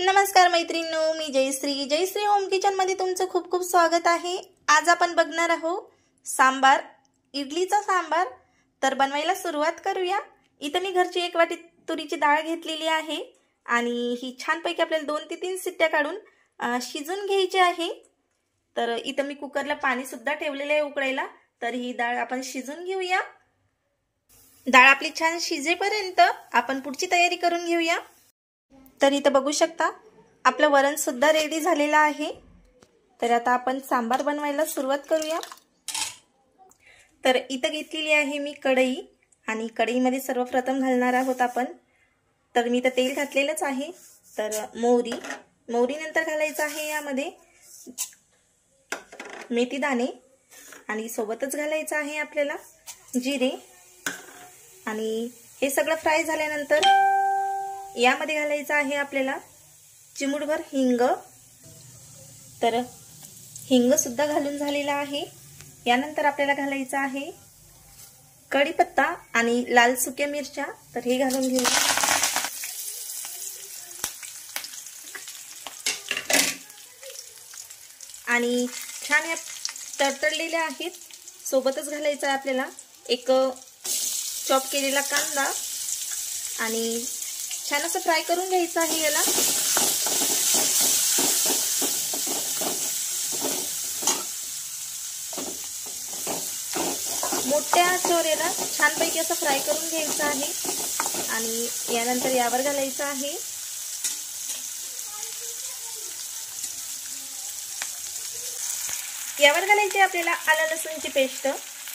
नमस्कार मैत्रिणींनो, मी Jayashree home kitchen मध्ये तुमचं खूप खूप स्वागत आहे। आज आपण बघणार आहोत सांबार, इडलीचा सांबार। तर बनवायला सुरुवात करूया। इथे मी घरची 1 वाटी तुरीची डाळ घेतलेली आहे आणि ही छानपैकी आपल्याला 2 ते 3 शिट्ट्या काढून शिजून घ्यायची आहे। तर इथे मी कुकरला पाणी सुद्धा ठेवलेले आहे उकळायला। तर ही डाळ आपण शिजून घेऊया। डाळ आपली छान शिजेपर्यंत आपण पुढची तयारी करून घेऊया। तर इथे बघू शकता आपलं वरण सुद्धा रेडी झालेलं आहे। तर आता आपण सांबार बनवायला सुरुवात करूया। तर इथे घेतलेली आहे मी कढई आणि कढईमध्ये सर्वप्रथम घालणार आहोत आपण। तर मी इथे तेल घातलेलंच आहे। तर मोहरी नंतर घालायचं आहे यामध्ये मेथी दाणे आणि सोबतच घालायचं आहे आपल्याला जिरे। आणि हे सगळं फ्राय झाल्यानंतर यामध्ये घालायचं आहे आपल्याला चिमूटभर हिंग। तर हिंग सुद्धा घालून झालेला आहे। यानंतर आपल्याला घालायचं आहे कढीपत्ता आणि लाल सुक्या मिरच्या। तर हे घालून घेऊया आणि छान या तडतडलेल्या आहेत। सोबतच घालायचं आहे आपल्याला एक चॉप केलेला कांदा आणि छान असं फ्राय करून घ्यायचं आहे याला। मोठ्या आचेवर याला छानपैकी असं फ्राय करून घ्यायचं आहे। आणि यानंतर यावर घालायचं आहे आपल्याला आलं लसूणची पेस्ट।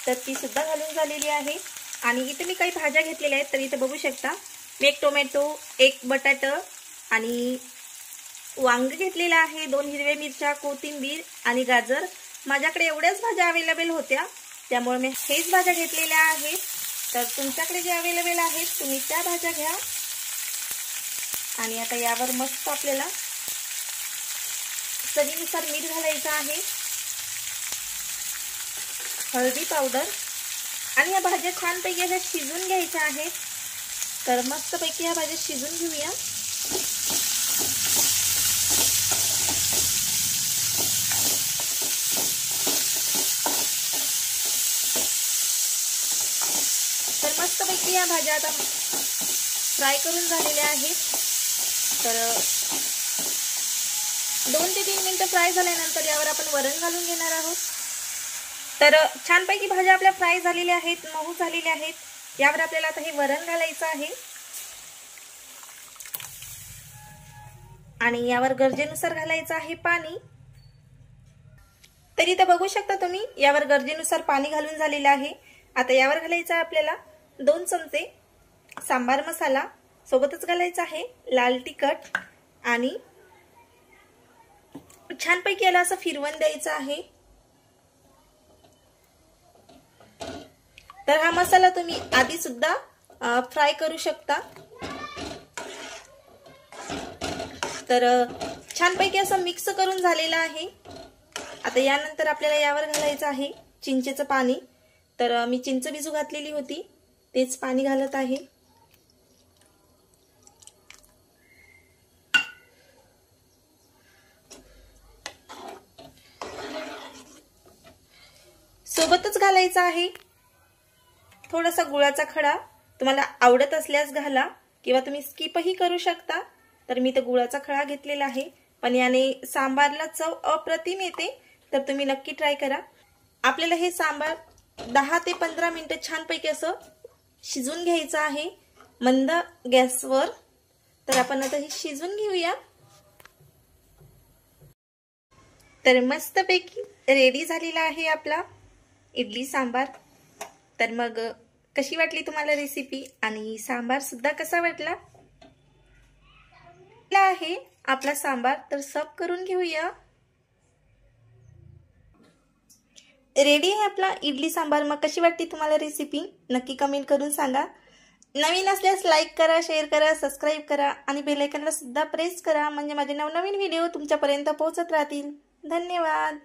तर ती सुद्धा घालून झालेली आहे। आणि इथे मी काही भाज्या घेतलेल्या आहेत। तर इथे बघू शकता मी 1 टोमॅटो, 1 बटाटा आणि वांग घेतलेला आहे, 2 हिरव्या मिरच्या, कोथिंबीर आणि गाजर। माझ्याकडे एवढ्याच भाज्या अवेलेबल होत्या त्यामुळे मी हेच भाज्या घेतलेल्या आहेत। तर तुमच्याकडे जे अवेलेबल आहेत तुम्ही त्या भाज्या घ्या। आणि आता यावर मस्त आपल्याला चवीनुसार मीठ घालायचं आहे, हळदी पावडर आणि या भाज्या छानपैकी अशा शिजून घ्यायच्या आहेत। तर मस्तपैकी या भाज्या शिजून घेऊया। तर मस्तपैकी या भाज्या आता फ्राय करून झालेल्या आहेत। तर 2 ते 3 मिनिटं फ्राय झाल्यानंतर यावर आपण वरण घालून घेणार आहोत। तर छानपैकी भाज्या आपल्या फ्राय झालेल्या आहेत, मऊ झालेल्या आहेत। यावर आपल्याला आता हे वरण घालायचं आहे आणि यावर गरजेनुसार घालायचं आहे पाणी। तर इथे बघू शकता तुम्ही यावर गरजेनुसार पाणी घालून झालेलं आहे। आता यावर घालायचं आहे आपल्याला 2 चमचे सांबार मसाला। सोबतच घालायचं आहे लाल तिखट आणि छानपैकी याला असं फिरवून द्यायचं आहे। तर हा मसाला तुम्ही आधी सुद्धा फ्राय करू शकता। तर छानपैकी असं मिक्स करून झालेलं आहे। आता यानंतर आपल्याला यावर घालायचं आहे चिंचेचं पाणी। तर मी चिंच भिजू घातलेली होती तेच पाणी घालत आहे। सोबतच घालायचं आहे थोडासा गुळाचा खडा। तुम्हाला आवडत असल्यास घाला किंवा तुम्ही स्किपही करू शकता। तर मी तर गुळाचा खडा घेतलेला आहे, पण याने सांबारला चव अप्रतिम येते। तर तुम्ही नक्की ट्राय करा। आपल्याला हे सांबार 10 ते 15 मिनिटं छानपैकी असं शिजून घ्यायचं आहे मंद गॅसवर। तर आपण आता हे शिजून घेऊया। तर मस्तपैकी रेडी झालेला आहे आपला इडली सांबार। तर मग कशी वाटली तुम्हाला रेसिपी आणि सांबार सुद्धा कसा वाटला आहे आपला सांबार। तर सर्व करून घेऊया। रेडी आहे आपला इडली सांबार। मग कशी वाटली तुम्हाला रेसिपी नक्की कमेंट करून सांगा। नवीन असल्यास लाईक करा, शेअर करा, सबस्क्राइब करा आणि बेल आयकॉनला सुद्धा प्रेस करा, म्हणजे माझे नवनवीन व्हिडिओ तुमच्यापर्यंत पोहोचत राहतील। धन्यवाद।